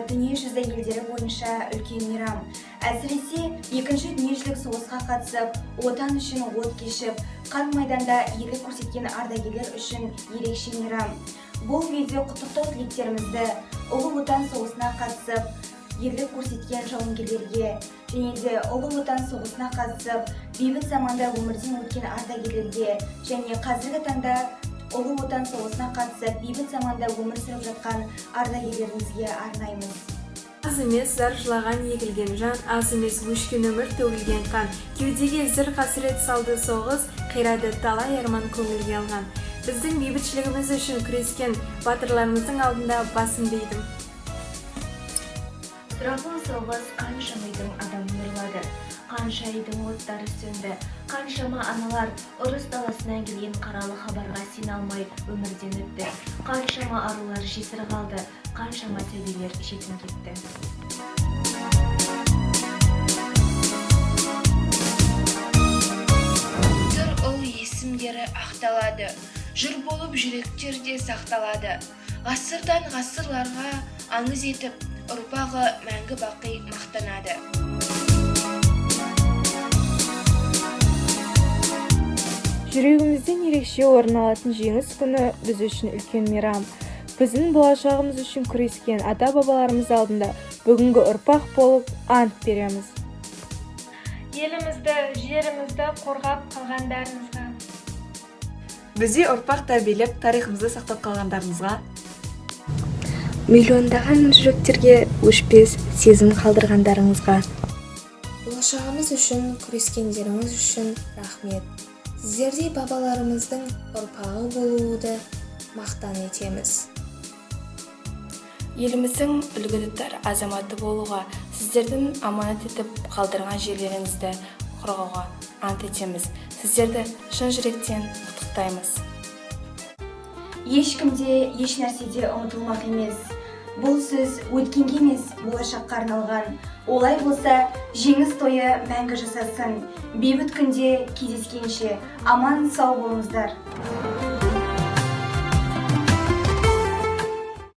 дүниежүзі елдері бойынша үлкен мейрам. Әсіресе екінші дүниежүзілік соғысқа қатысып, отан үшін от кешіп, қан майданда ерлік көрсеткен ардагерлер үшін ерекше мейрам. Бұл видео құттықтау тілектерімізді Ұлы Отан соғысына қатысып, ерлік көрсеткен жауынгерлерге және де Ұлы Отан соғысына қатысып, бейбіт заманда өмірден өткен ардагерлерге және қазіргі таңда Ұлы Отан соғысына қатысып, бейбіт заманда өмір сүріп жатқан ардагерлерімізге арнаймыз. Аз емес зар жылаған егілген жан, аз емес өшкен өмір төгілген қан, кеудеге зір қасірет салды соғыс, қирады талай арман көңілге алған. Біздің бейбітшілігіміз үшін күрескен батырларымыздың алдында басымды идім. Сұрапыл соғыс қанша мидың адамын ұрлады, қанша үйдің оттары сөнді, қаншама аналар ұрыс даласынан келген қаралы хабарға сене алмай өмірден өтті, қаншама арулар жесір қалды, қаншама сәбилер жетім кетті. Тұр ұл есімдері ақталады, жыр болып жүректерде сақталады, ғасырдан ғасырларға аңыз етіп, ұрпағы мәңгі бақи мақтанады. Жүрегімізден ерекше орын алатын жеңіс күні біз үшін үлкен мейрам. Біздің болашағымыз үшін күрескен ата-бабаларымыз алдында бүгінгі ұрпақ болып ант береміз. Елімізді, жерімізді қорғап қалғандарыңызға, Бізде ұрпақ тәрбиелеп, тарихымызды сақтап қалғандарыңызға, миллиондаған жүректерге өшпес сезім қалдырғандарыңызға, болашағымыз үшін, күрескендеріңіз үшін рахмет. Сіздердей бабаларымыздың ұрпағы болуды мақтан етеміз. Еліміздің үлгі тұтар азаматы болуға, сіздердің аманат етіп қалдырған жерлеріңізді қорғауға ант етеміз. Сіздерді шын жүректен құттықтаймыз. Ешкімде, еш нәрседе ұмытылмақ емес. Бұл сөз өткенге емес, болашаққа арналған. Олай болса, жеңіс тойы мәңгі жасасын. Бейбіт күнде кездескенше аман сау болыңыздар.